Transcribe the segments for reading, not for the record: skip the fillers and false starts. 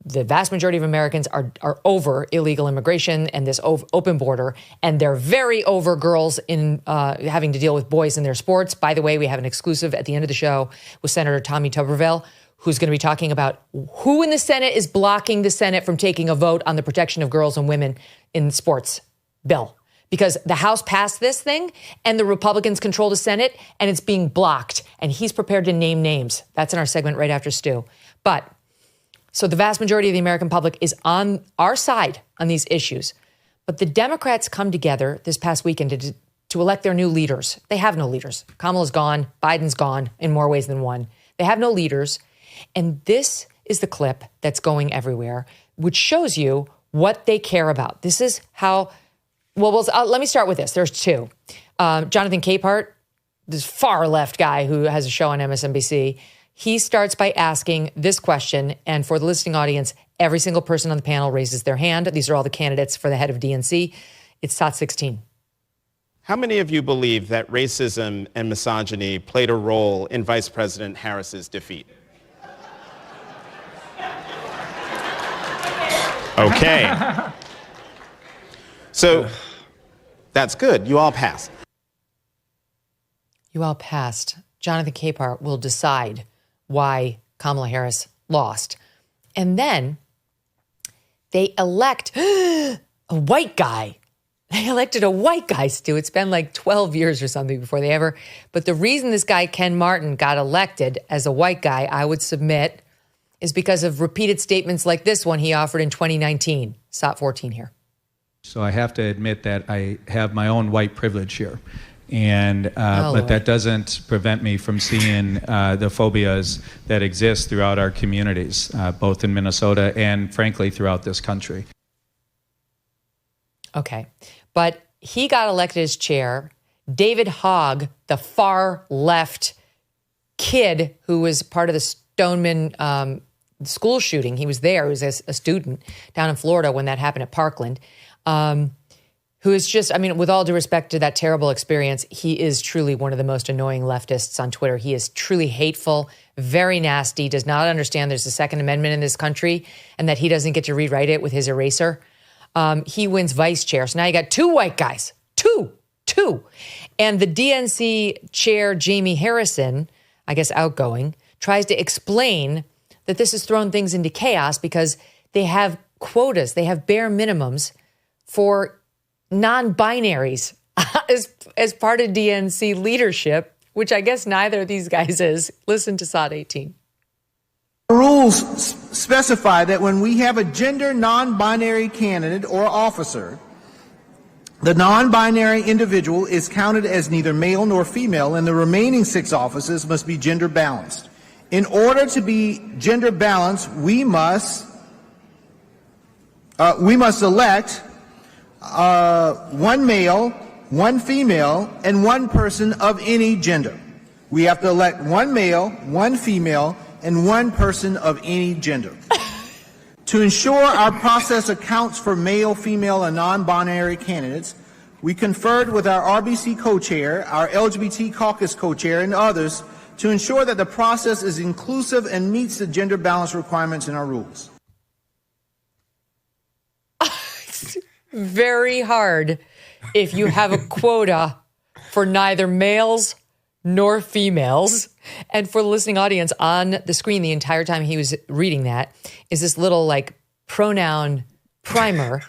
the vast majority of Americans are over illegal immigration and this open border, and they're very over girls in having to deal with boys in their sports. By the way, we have an exclusive at the end of the show with Senator Tommy Tuberville, who's going to be talking about who in the Senate is blocking the Senate from taking a vote on the protection of girls and women in sports bill. Because the House passed this thing and the Republicans control the Senate and it's being blocked. And he's prepared to name names. That's in our segment right after Stu. But so the vast majority of the American public is on our side on these issues. But the Democrats come together this past weekend to elect their new leaders. They have no leaders. Kamala's gone. Biden's gone in more ways than one. They have no leaders. And this is the clip that's going everywhere, which shows you what they care about. This is how, let me start with this. There's two. Jonathan Capehart, this far left guy who has a show on MSNBC, he starts by asking this question, and for the listening audience, every single person on the panel raises their hand. These are all the candidates for the head of DNC. It's SOT 16. How many of you believe that racism and misogyny played a role in Vice President Harris's defeat? Okay. So that's good. You all passed. You all passed. Jonathan Capehart will decide why Kamala Harris lost. And then they elect a white guy. They elected a white guy, Stu. It's been like 12 years or something before they ever. But the reason this guy, Ken Martin, got elected as a white guy, I would submit, is because of repeated statements like this one he offered in 2019. SOT 14 here. So I have to admit that I have my own white privilege here. And but that doesn't prevent me from seeing the phobias that exist throughout our communities, both in Minnesota and, frankly, throughout this country. Okay. But he got elected as chair. David Hogg, the far left kid who was part of the Stoneman school shooting, he was there. He was a student down in Florida when that happened at Parkland. Who is just, I mean, with all due respect to that terrible experience, he is truly one of the most annoying leftists on Twitter. He is truly hateful, very nasty, does not understand there's a Second Amendment in this country and that he doesn't get to rewrite it with his eraser. He wins vice chair. So now you got two white guys, two. And the DNC chair, Jamie Harrison, I guess outgoing, tries to explain that this has thrown things into chaos because they have quotas, they have bare minimums for non-binaries as part of DNC leadership, which I guess neither of these guys is. Listen to SOT 18. Rules specify that when we have a gender non-binary candidate or officer, the non-binary individual is counted as neither male nor female, and the remaining 6 offices must be gender balanced. In order to be gender balanced, we must elect one male, one female, and one person of any gender. We have to elect one male, one female, and one person of any gender. To ensure our process accounts for male, female, and non-binary candidates, we conferred with our RBC co-chair, our LGBT caucus co-chair, and others to ensure that the process is inclusive and meets the gender balance requirements in our rules. Very hard if you have a quota for neither males nor females. And for the listening audience, on the screen the entire time he was reading that is this little like pronoun primer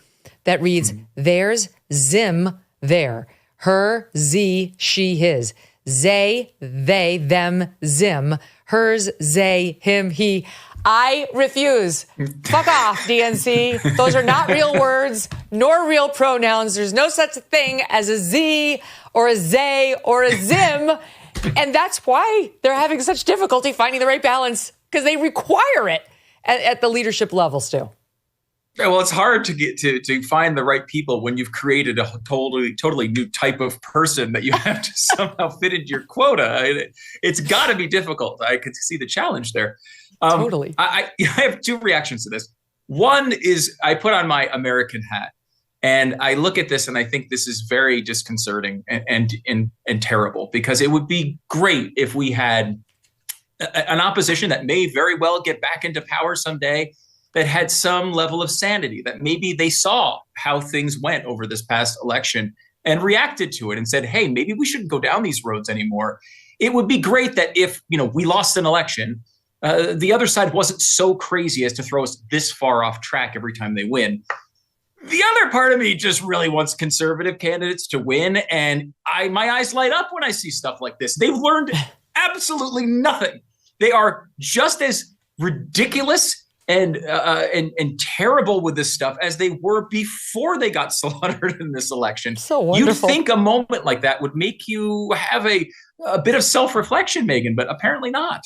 that reads, there's Zim there, her, Z, she, his, they, them, Zim, hers, they, him, he. I refuse. Fuck off, DNC. Those are not real words, nor real pronouns. There's no such thing as a Z or a zay or a Zim. And that's why they're having such difficulty finding the right balance, because they require it at the leadership level, Stu. Yeah, well, it's hard to get to find the right people when you've created a totally new type of person that you have to somehow fit into your quota. It's got to be difficult. I could see the challenge there. Totally. I have 2 reactions to this. One is I put on my American hat and I look at this and I think this is very disconcerting and terrible, because it would be great if we had an opposition that may very well get back into power someday, that had some level of sanity, that maybe they saw how things went over this past election and reacted to it and said, hey, maybe we shouldn't go down these roads anymore. It would be great that if, we lost an election, the other side wasn't so crazy as to throw us this far off track every time they win. The other part of me just really wants conservative candidates to win. And my eyes light up when I see stuff like this. They've learned absolutely nothing. They are just as ridiculous and terrible with this stuff as they were before they got slaughtered in this election. So wonderful. You'd think a moment like that would make you have a bit of self-reflection, Megyn, but apparently not.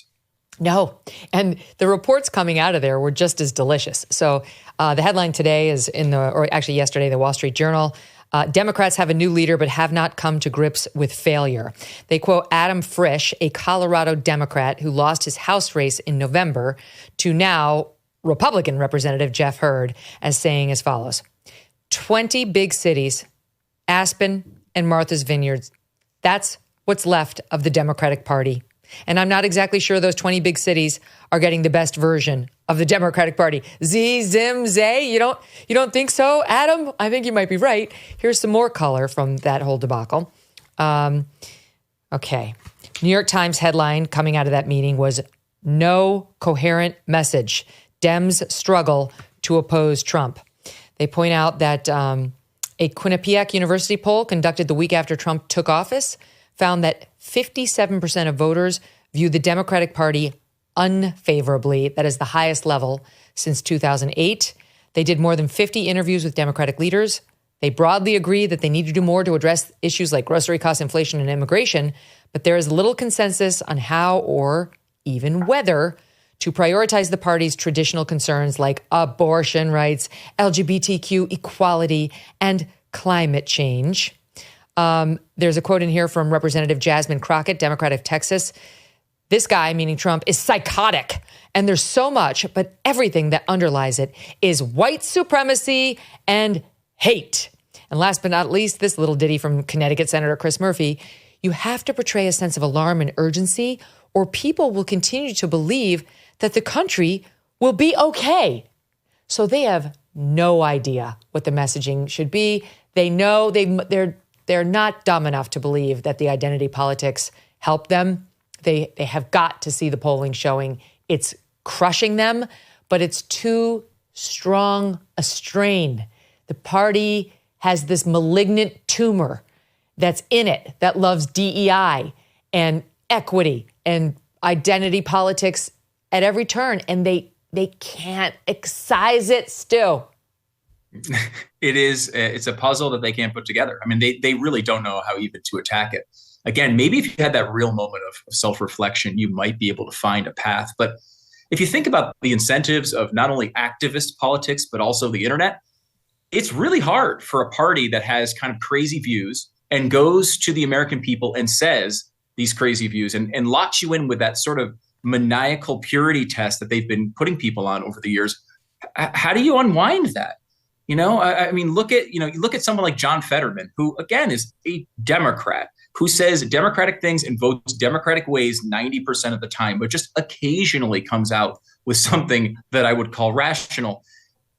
No. And the reports coming out of there were just as delicious. So the headline today is yesterday, the Wall Street Journal. Democrats have a new leader, but have not come to grips with failure. They quote Adam Frisch, a Colorado Democrat who lost his House race in November, to now Republican Representative Jeff Hurd, as saying as follows: 20 big cities, Aspen and Martha's Vineyard. That's what's left of the Democratic Party. And I'm not exactly sure those 20 big cities are getting the best version of the Democratic Party. Zay, you don't think so, Adam? I think you might be right. Here's some more color from that whole debacle. Okay. New York Times headline coming out of that meeting was "No coherent message. Dems struggle to oppose Trump." They point out that a Quinnipiac University poll conducted the week after Trump took office found that 57% of voters view the Democratic Party unfavorably. That is the highest level since 2008. They did more than 50 interviews with Democratic leaders. They broadly agree that they need to do more to address issues like grocery costs, inflation, and immigration, but there is little consensus on how or even whether to prioritize the party's traditional concerns like abortion rights, LGBTQ equality, and climate change. There's a quote in here from Representative Jasmine Crockett, Democrat of Texas. This guy, meaning Trump, is psychotic. And there's so much, but everything that underlies it is white supremacy and hate. And last but not least, this little ditty from Connecticut Senator Chris Murphy: you have to portray a sense of alarm and urgency, or people will continue to believe that the country will be okay. So they have no idea what the messaging should be. They know they're not dumb enough to believe that the identity politics help them. They have got to see the polling showing it's crushing them, but it's too strong a strain. The party has this malignant tumor that's in it that loves DEI and equity and identity politics at every turn, and they can't excise it, Stu. It's a puzzle that they can't put together. I mean, they really don't know how even to attack it. Again, maybe if you had that real moment of self-reflection, you might be able to find a path. But if you think about the incentives of not only activist politics, but also the internet, it's really hard for a party that has kind of crazy views and goes to the American people and says these crazy views and locks you in with that sort of maniacal purity test that they've been putting people on over the years. How do you unwind that? You know, I mean, look at someone like John Fetterman, who, again, is a Democrat, who says Democratic things and votes Democratic ways 90% of the time, but just occasionally comes out with something that I would call rational.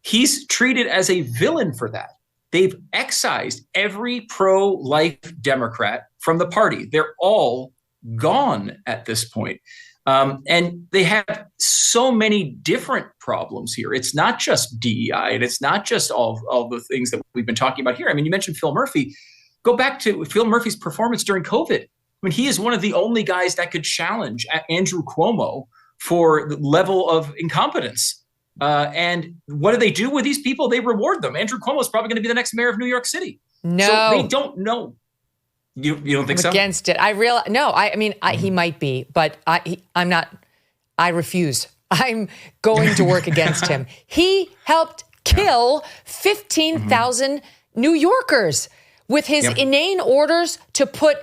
He's treated as a villain for that. They've excised every pro-life Democrat from the party. They're all gone at this point. And they have so many different problems here. It's not just DEI, and it's not just all the things that we've been talking about here. I mean, you mentioned Phil Murphy. Go back to Phil Murphy's performance during COVID. I mean, he is one of the only guys that could challenge Andrew Cuomo for the level of incompetence. And what do they do with these people? They reward them. Andrew Cuomo is probably going to be the next mayor of New York City. No. So they don't know. You don't think I'm so? Against it. He might be, but I'm not. I refuse. I'm going to work against him. He helped kill 15,000 New Yorkers with his inane orders to put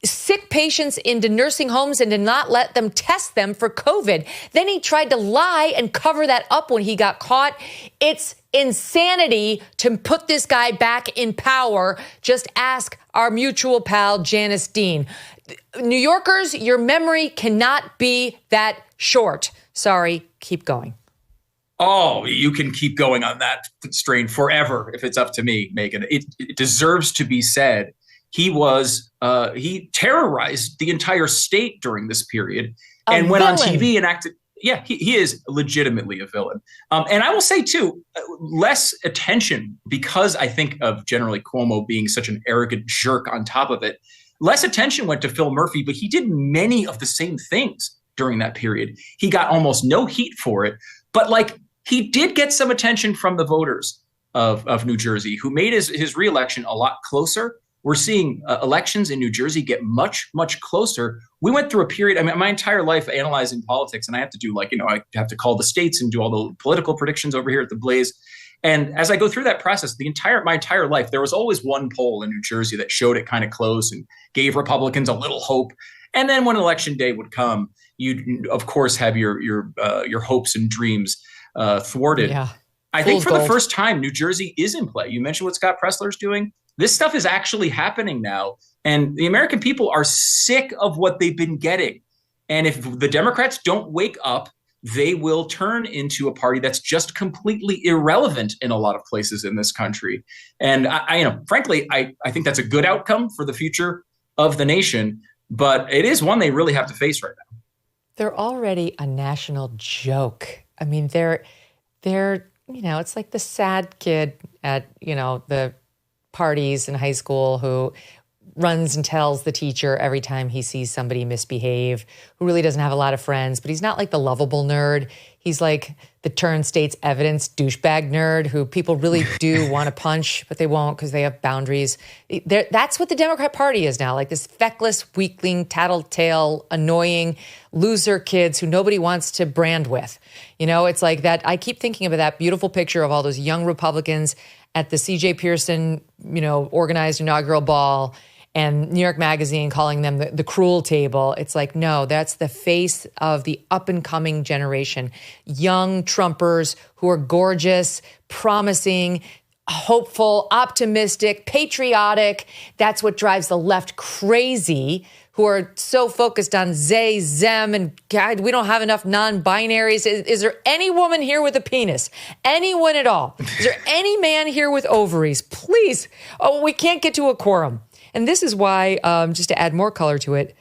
sick patients into nursing homes and to not let them test them for COVID. Then he tried to lie and cover that up when he got caught. It's insanity to put this guy back in power. Just ask our mutual pal, Janice Dean. New Yorkers, your memory cannot be that short. Sorry, keep going. Oh, you can keep going on that strain forever if it's up to me, Megyn. It deserves to be said. He terrorized the entire state during this period and went on TV and acted. Yeah, he is legitimately a villain. And I will say, too, less attention, because I think of generally Cuomo being such an arrogant jerk on top of it, less attention went to Phil Murphy, but he did many of the same things during that period. He got almost no heat for it, but he did get some attention from the voters of New Jersey, who made his reelection a lot closer. We're seeing elections in New Jersey get much, much closer. We went through a period, I mean, my entire life analyzing politics, and I have to do I have to call the states and do all the political predictions over here at the Blaze. And as I go through that process, my entire life, there was always one poll in New Jersey that showed it kind of close and gave Republicans a little hope. And then when election day would come, you'd of course have your hopes and dreams thwarted. Yeah. I think for the first time, New Jersey is in play. You mentioned what Scott Pressler's doing. This stuff is actually happening now. And the American people are sick of what they've been getting. And if the Democrats don't wake up, they will turn into a party that's just completely irrelevant in a lot of places in this country. And frankly, I think that's a good outcome for the future of the nation. But it is one they really have to face right now. They're already a national joke. I mean, they're it's like the sad kid at, the parties in high school who runs and tells the teacher every time he sees somebody misbehave, who really doesn't have a lot of friends, but he's not like the lovable nerd. He's like the turn state's evidence douchebag nerd who people really do want to punch, but they won't because they have boundaries. That's what the Democrat Party is now, like this feckless, weakling, tattletale, annoying loser kids who nobody wants to brand with. It's like that. I keep thinking of that beautiful picture of all those young Republicans at the C.J. Pearson, organized inaugural ball, and New York Magazine calling them the cruel table. It's like, no, that's the face of the up-and-coming generation. Young Trumpers who are gorgeous, promising, hopeful, optimistic, patriotic. That's what drives the left crazy, who are so focused on they, them, and God, we don't have enough non-binaries. Is there any woman here with a penis? Anyone at all? Is there any man here with ovaries? Please. Oh, we can't get to a quorum. And this is why, just to add more color to it,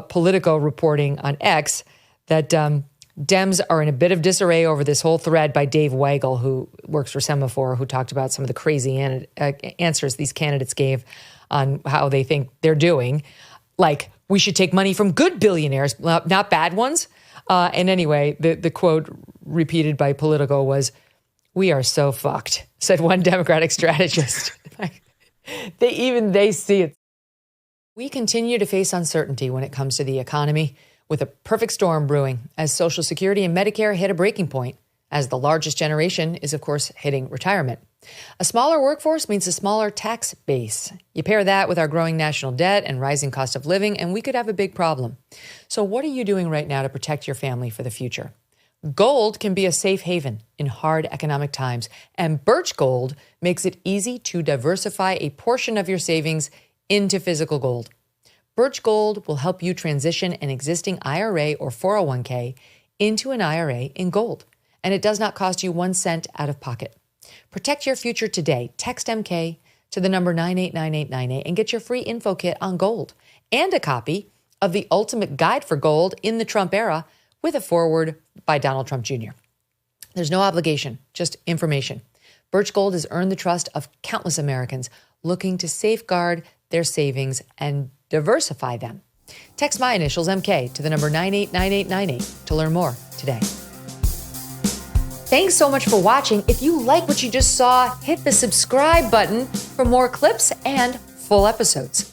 Politico reporting on X that Dems are in a bit of disarray over this whole thread by Dave Weigel, who works for Semaphore, who talked about some of the crazy answers these candidates gave on how they think they're doing. Like, we should take money from good billionaires, not bad ones. And anyway, the quote repeated by Politico was, "We are so fucked," said one Democratic strategist. They see it. We continue to face uncertainty when it comes to the economy, with a perfect storm brewing as Social Security and Medicare hit a breaking point, as the largest generation is, of course, hitting retirement. A smaller workforce means a smaller tax base. You pair that with our growing national debt and rising cost of living, and we could have a big problem. So what are you doing right now to protect your family for the future? Gold can be a safe haven in hard economic times, and Birch Gold makes it easy to diversify a portion of your savings into physical gold. Birch Gold will help you transition an existing IRA or 401k into an IRA in gold, and it does not cost you 1 cent out of pocket. Protect your future today. Text MK to the number 989898 and get your free info kit on gold and a copy of The Ultimate Guide for Gold in the Trump Era with a foreword by Donald Trump Jr. There's no obligation, just information. Birch Gold has earned the trust of countless Americans looking to safeguard their savings and diversify them. Text my initials, MK, to the number 989898 to learn more today. Thanks so much for watching. If you like what you just saw, hit the subscribe button for more clips and full episodes.